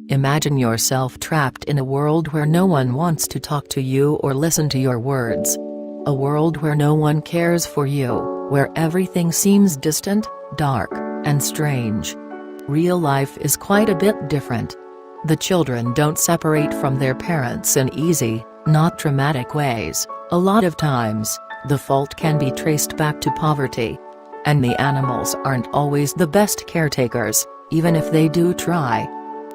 Imagine yourself trapped in a world where no one wants to talk to you or listen to your words. A world where no one cares for you, where everything seems distant, dark, and strange. Real life is quite a bit different. The children don't separate from their parents in easy, not dramatic ways. A lot of times, the fault can be traced back to poverty. And the animals aren't always the best caretakers, even if they do try.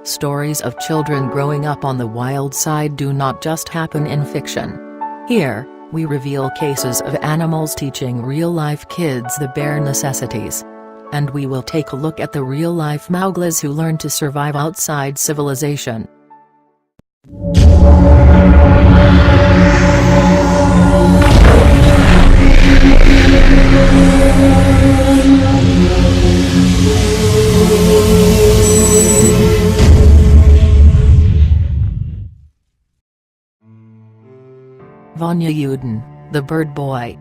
Stories of children growing up on the wild side do not just happen in fiction. Here, we reveal cases of animals teaching real-life kids the bare necessities. And we will take a look at the real-life Mowglis who learn to survive outside civilization. Vanya Yudin, the bird boy.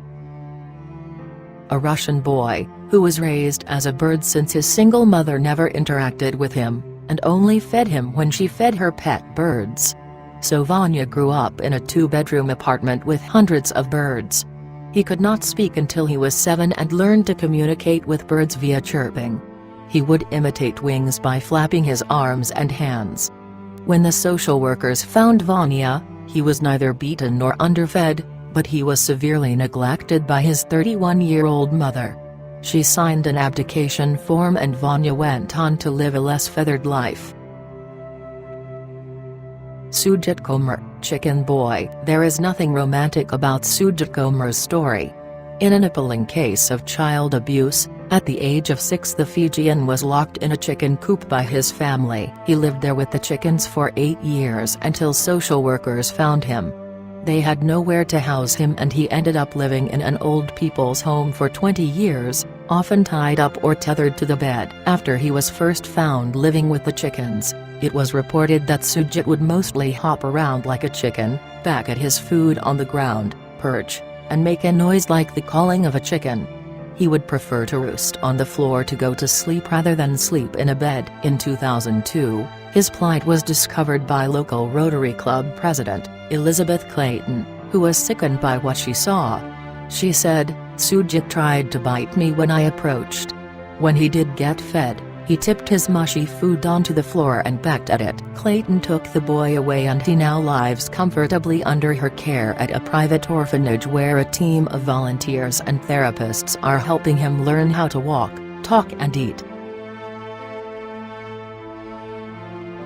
A Russian boy, who was raised as a bird since his single mother never interacted with him, and only fed him when she fed her pet birds. So Vanya grew up in a two-bedroom apartment with hundreds of birds. He could not speak until he was 7 and learned to communicate with birds via chirping. He would imitate wings by flapping his arms and hands. When the social workers found Vanya, he was neither beaten nor underfed, but he was severely neglected by his 31-year-old mother. She signed an abdication form and Vanya went on to live a less feathered life. Sujit Kumar, Chicken Boy. There is nothing romantic about Sujit Kumar's story. In an appalling case of child abuse, at the age of 6 the Fijian was locked in a chicken coop by his family. He lived there with the chickens for 8 years until social workers found him. They had nowhere to house him and he ended up living in an old people's home for 20 years, often tied up or tethered to the bed. After he was first found living with the chickens, it was reported that Sujit would mostly hop around like a chicken, back at his food on the ground, perch, and make a noise like the calling of a chicken. He would prefer to roost on the floor to go to sleep rather than sleep in a bed. In 2002, his plight was discovered by local Rotary Club president, Elizabeth Clayton, who was sickened by what she saw. She said, "Sujit tried to bite me when I approached. When he did get fed, he tipped his mushy food onto the floor and pecked at it." Clayton took the boy away and he now lives comfortably under her care at a private orphanage where a team of volunteers and therapists are helping him learn how to walk, talk and eat.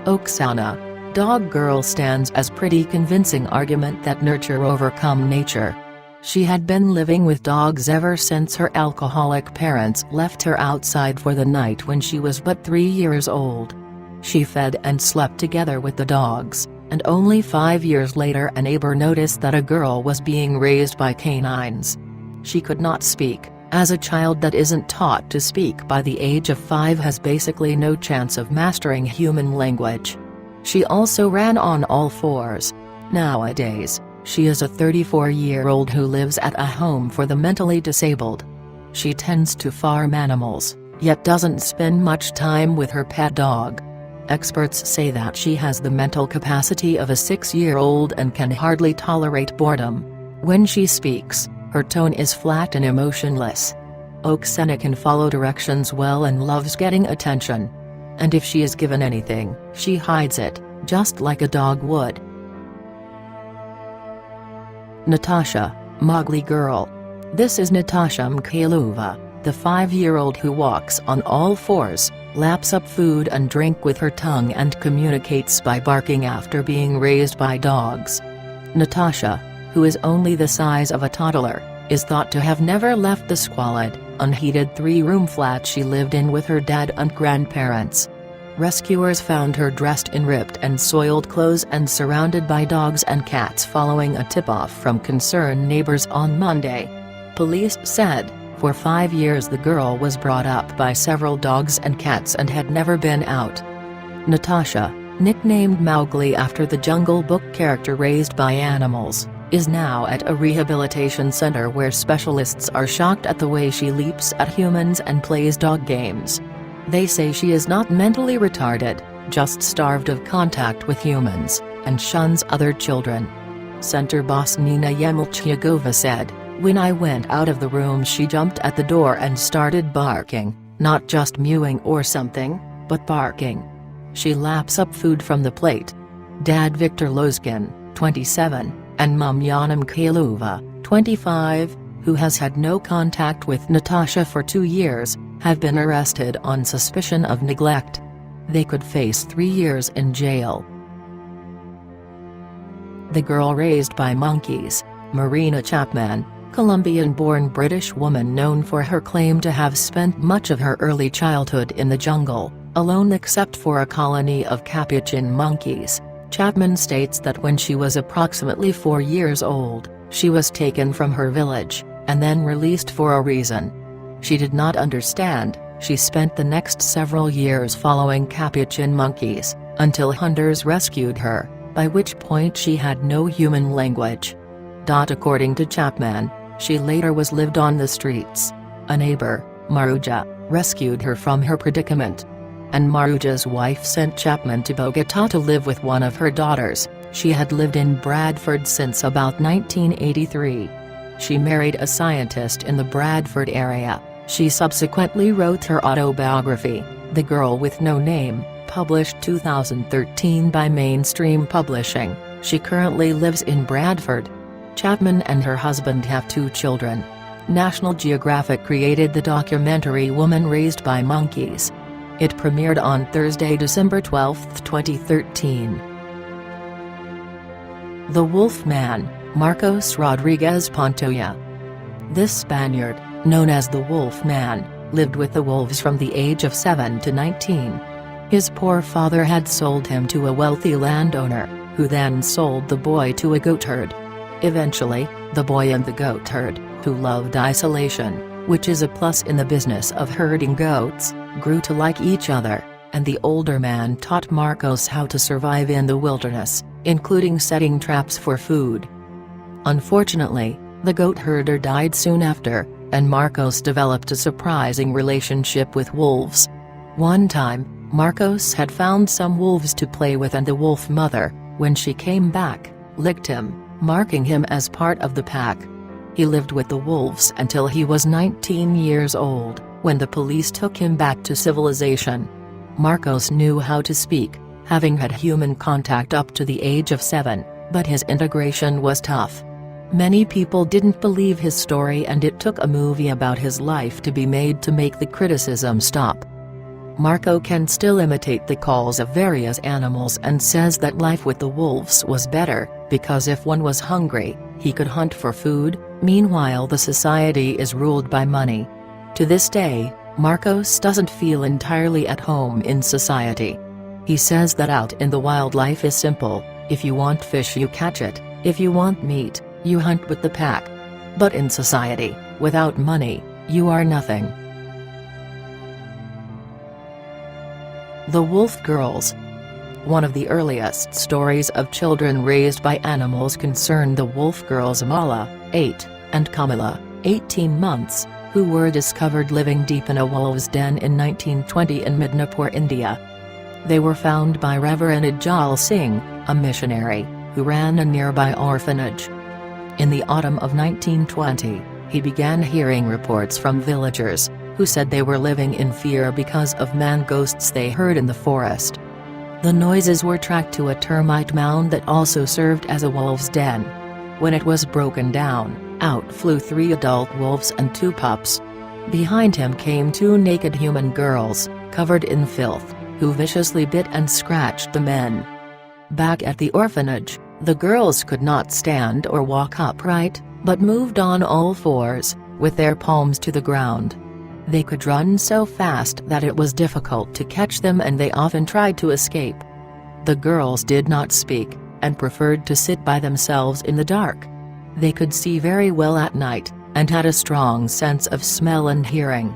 Oksana, dog girl stands as pretty convincing argument that nurture overcome nature. She had been living with dogs ever since her alcoholic parents left her outside for the night when she was but 3 years old. She fed and slept together with the dogs, and only 5 years later a neighbor noticed that a girl was being raised by canines. She could not speak, as a child that isn't taught to speak by the age of 5 has basically no chance of mastering human language. She also ran on all fours. Nowadays, she is a 34-year-old who lives at a home for the mentally disabled. She tends to farm animals, yet doesn't spend much time with her pet dog. Experts say that she has the mental capacity of a 6-year-old and can hardly tolerate boredom. When she speaks, her tone is flat and emotionless. Oksana can follow directions well and loves getting attention. And if she is given anything, she hides it, just like a dog would. Natasha, Mowgli girl. This is Natasha Mkhailova, the 5-year-old who walks on all fours, laps up food and drink with her tongue and communicates by barking after being raised by dogs. Natasha, who is only the size of a toddler, is thought to have never left the squalid, unheated 3-room flat she lived in with her dad and grandparents. Rescuers found her dressed in ripped and soiled clothes and surrounded by dogs and cats following a tip-off from concerned neighbors on Monday. Police said, for 5 years the girl was brought up by several dogs and cats and had never been out. Natasha, nicknamed Mowgli after the Jungle Book character raised by animals, is now at a rehabilitation center where specialists are shocked at the way she leaps at humans and plays dog games. They say she is not mentally retarded, just starved of contact with humans, and shuns other children. Center boss Nina Yemilchigova said, "When I went out of the room she jumped at the door and started barking, not just mewing or something, but barking. She laps up food from the plate." Dad Viktor Lozkin, 27, and mom Yana Mikhailova, 25, who has had no contact with Natasha for 2 years, have been arrested on suspicion of neglect. They could face 3 years in jail. The girl raised by monkeys, Marina Chapman, Colombian-born British woman known for her claim to have spent much of her early childhood in the jungle, alone except for a colony of capuchin monkeys. Chapman states that when she was approximately 4 years old, she was taken from her village, and then released for a reason she did not understand. She spent the next several years following capuchin monkeys, until hunters rescued her, by which point she had no human language. According to Chapman, she later was lived on the streets. A neighbor, Maruja, rescued her from her predicament. And Maruja's wife sent Chapman to Bogotá to live with one of her daughters. She had lived in Bradford since about 1983. She married a scientist in the Bradford area. She subsequently wrote her autobiography, The Girl with No Name, published 2013 by Mainstream Publishing. She currently lives in Bradford. Chapman and her husband have 2 children. National Geographic created the documentary Woman Raised by Monkeys. It premiered on Thursday, December 12, 2013. The Wolf Man, Marcos Rodriguez Pantoja. This Spaniard, known as the Wolf Man, lived with the wolves from the age of 7 to 19. His poor father had sold him to a wealthy landowner, who then sold the boy to a goatherd. Eventually, the boy and the goatherd, who loved isolation, which is a plus in the business of herding goats, grew to like each other, and the older man taught Marcos how to survive in the wilderness, including setting traps for food. Unfortunately, the goat herder died soon after, and Marcos developed a surprising relationship with wolves. One time, Marcos had found some wolves to play with, and the wolf mother, when she came back, licked him, marking him as part of the pack. He lived with the wolves until he was 19 years old, when the police took him back to civilization. Marcos knew how to speak, having had human contact up to the age of 7, but his integration was tough. Many people didn't believe his story, and it took a movie about his life to be made to make the criticism stop. Marco can still imitate the calls of various animals and says that life with the wolves was better, because if one was hungry, he could hunt for food. Meanwhile, the society is ruled by money. To this day, Marcos doesn't feel entirely at home in society. He says that out in the wild life is simple: if you want fish you catch it, if you want meat, you hunt with the pack. But in society, without money, you are nothing. The Wolf Girls. One of the earliest stories of children raised by animals concerned the wolf girls Mala, 8, and Kamila, 18 months, who were discovered living deep in a wolf's den in 1920 in Midnapur, India. They were found by Reverend Ajal Singh, a missionary, who ran a nearby orphanage. In the autumn of 1920, he began hearing reports from villagers, who said they were living in fear because of man-ghosts they heard in the forest. The noises were tracked to a termite mound that also served as a wolf's den. When it was broken down, out flew 3 adult wolves and 2 pups. Behind him came 2 naked human girls, covered in filth, who viciously bit and scratched the men. Back at the orphanage, the girls could not stand or walk upright, but moved on all 4s, with their palms to the ground. They could run so fast that it was difficult to catch them, and they often tried to escape. The girls did not speak, and preferred to sit by themselves in the dark. They could see very well at night, and had a strong sense of smell and hearing.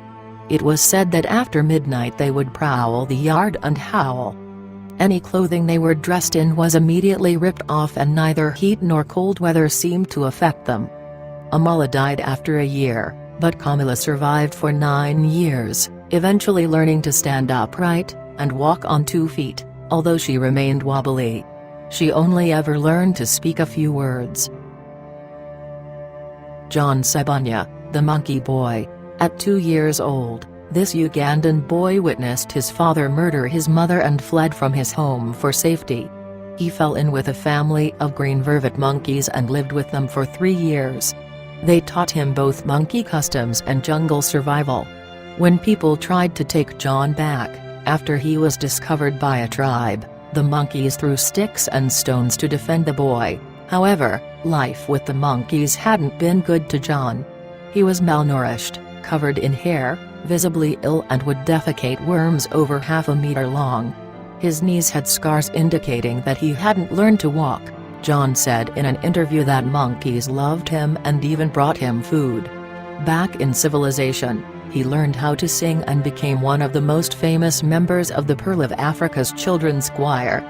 It was said that after midnight they would prowl the yard and howl. Any clothing they were dressed in was immediately ripped off, and neither heat nor cold weather seemed to affect them. Amala died after a year, but Kamila survived for 9 years, eventually learning to stand upright, and walk on 2 feet, although she remained wobbly. She only ever learned to speak a few words. John Sebanya, the monkey boy. At 2 years old, this Ugandan boy witnessed his father murder his mother and fled from his home for safety. He fell in with a family of green vervet monkeys and lived with them for 3 years. They taught him both monkey customs and jungle survival. When people tried to take John back, after he was discovered by a tribe, the monkeys threw sticks and stones to defend the boy. However, life with the monkeys hadn't been good to John. He was malnourished, covered in hair, visibly ill and would defecate worms over half a meter long. His knees had scars indicating that he hadn't learned to walk. John said in an interview that monkeys loved him and even brought him food. Back in civilization, he learned how to sing and became one of the most famous members of the Pearl of Africa's children's choir.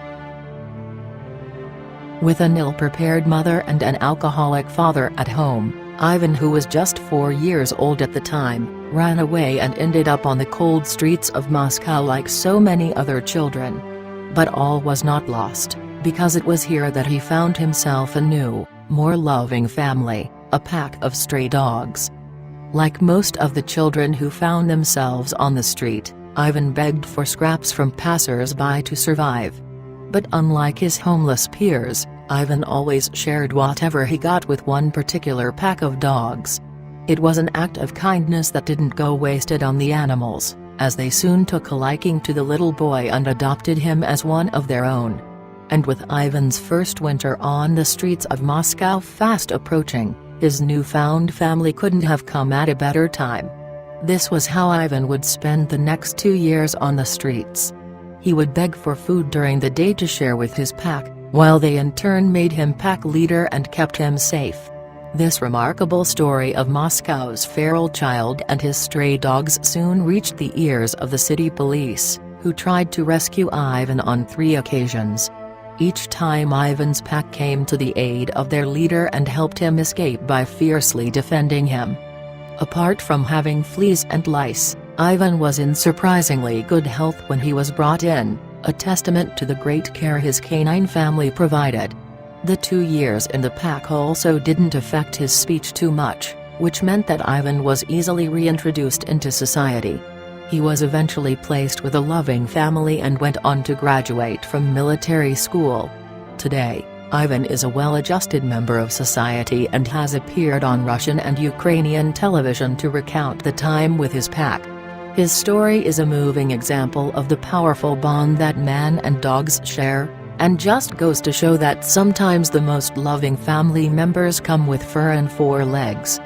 With an ill-prepared mother and an alcoholic father at home, Ivan, who was just 4 years old at the time, ran away and ended up on the cold streets of Moscow like so many other children. But all was not lost, because it was here that he found himself a new, more loving family, a pack of stray dogs. Like most of the children who found themselves on the street, Ivan begged for scraps from passers-by to survive. But unlike his homeless peers, Ivan always shared whatever he got with one particular pack of dogs. It was an act of kindness that didn't go wasted on the animals, as they soon took a liking to the little boy and adopted him as one of their own. And with Ivan's first winter on the streets of Moscow fast approaching, his newfound family couldn't have come at a better time. This was how Ivan would spend the next 2 years on the streets. He would beg for food during the day to share with his pack, while they in turn made him pack leader and kept him safe. This remarkable story of Moscow's feral child and his stray dogs soon reached the ears of the city police, who tried to rescue Ivan on 3 occasions. Each time Ivan's pack came to the aid of their leader and helped him escape by fiercely defending him. Apart from having fleas and lice, Ivan was in surprisingly good health when he was brought in, a testament to the great care his canine family provided. The 2 years in the pack also didn't affect his speech too much, which meant that Ivan was easily reintroduced into society. He was eventually placed with a loving family and went on to graduate from military school. Today, Ivan is a well-adjusted member of society and has appeared on Russian and Ukrainian television to recount the time with his pack. His story is a moving example of the powerful bond that man and dogs share, and just goes to show that sometimes the most loving family members come with fur and 4 legs.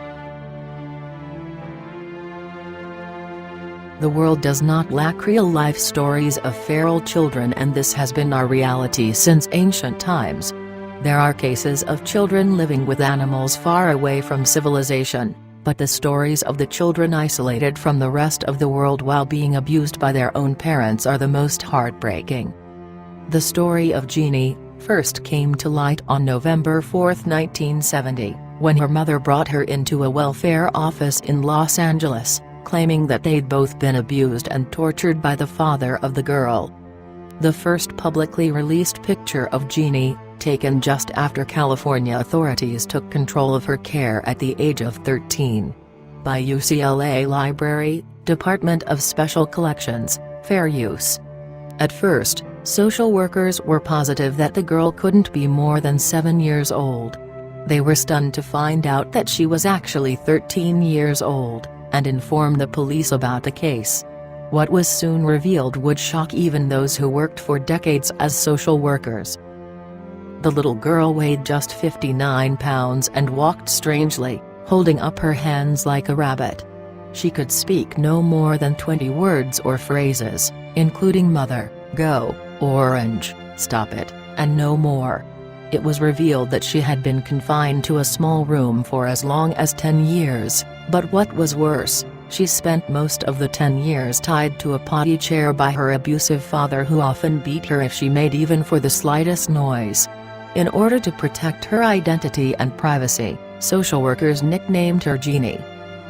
The world does not lack real-life stories of feral children, and this has been our reality since ancient times. There are cases of children living with animals far away from civilization, but the stories of the children isolated from the rest of the world while being abused by their own parents are the most heartbreaking. The story of Jeannie first came to light on November 4, 1970, when her mother brought her into a welfare office in Los Angeles, claiming that they'd both been abused and tortured by the father of the girl. The first publicly released picture of Jeannie, taken just after California authorities took control of her care at the age of 13. By UCLA Library, Department of Special Collections, Fair Use. At first, social workers were positive that the girl couldn't be more than 7 years old. They were stunned to find out that she was actually 13 years old, and informed the police about the case. What was soon revealed would shock even those who worked for decades as social workers. The little girl weighed just 59 pounds and walked strangely, holding up her hands like a rabbit. She could speak no more than 20 words or phrases, including mother, go, orange, stop it, and no more. It was revealed that she had been confined to a small room for as long as 10 years, but what was worse, she spent most of the 10 years tied to a potty chair by her abusive father, who often beat her if she made even for the slightest noise. In order to protect her identity and privacy, social workers nicknamed her Jeannie.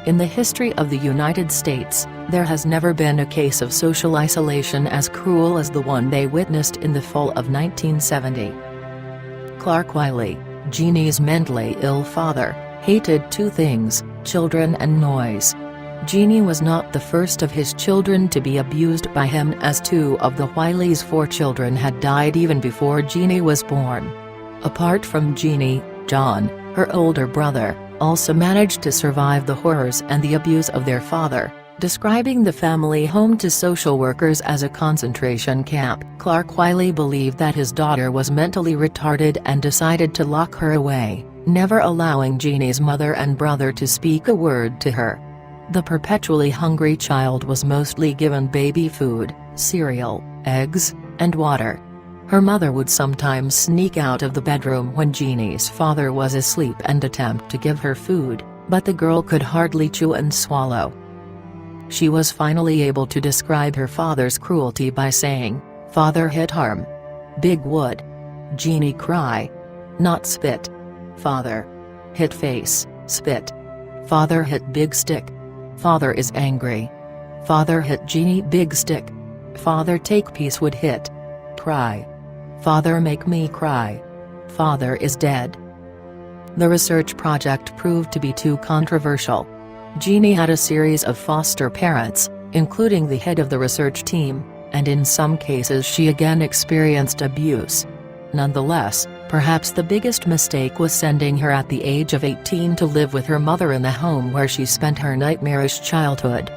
In the history of the United States, there has never been a case of social isolation as cruel as the one they witnessed in the fall of 1970. Clark Wiley, Jeannie's mentally ill father, hated two things: children and noise. Jeannie was not the first of his children to be abused by him, as two of the Wileys' 4 children had died even before Jeannie was born. Apart from Jeannie, John, her older brother, also managed to survive the horrors and the abuse of their father. Describing the family home to social workers as a concentration camp, Clark Wiley believed that his daughter was mentally retarded and decided to lock her away, never allowing Jeannie's mother and brother to speak a word to her. The perpetually hungry child was mostly given baby food, cereal, eggs, and water. Her mother would sometimes sneak out of the bedroom when Jeannie's father was asleep and attempt to give her food, but the girl could hardly chew and swallow. She was finally able to describe her father's cruelty by saying, "Father hit arm. Big wood. Jeannie cry. Not spit. Father. Hit face, spit. Father hit big stick. Father is angry. Father hit Jeannie big stick. Father take piece would hit. Cry. Father make me cry. Father is dead." The research project proved to be too controversial. Jeannie had a series of foster parents, including the head of the research team, and in some cases she again experienced abuse. Nonetheless, perhaps the biggest mistake was sending her at the age of 18 to live with her mother in the home where she spent her nightmarish childhood.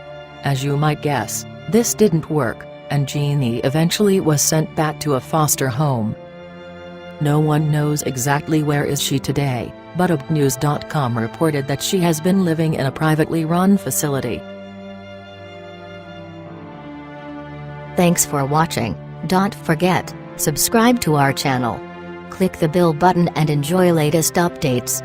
As you might guess, this didn't work, and Jeannie eventually was sent back to a foster home. No one knows exactly where is she today, but UpNews.com reported that she has been living in a privately run facility. Thanks for watching. Don't forget, subscribe to our channel. Click the bell button and enjoy latest updates.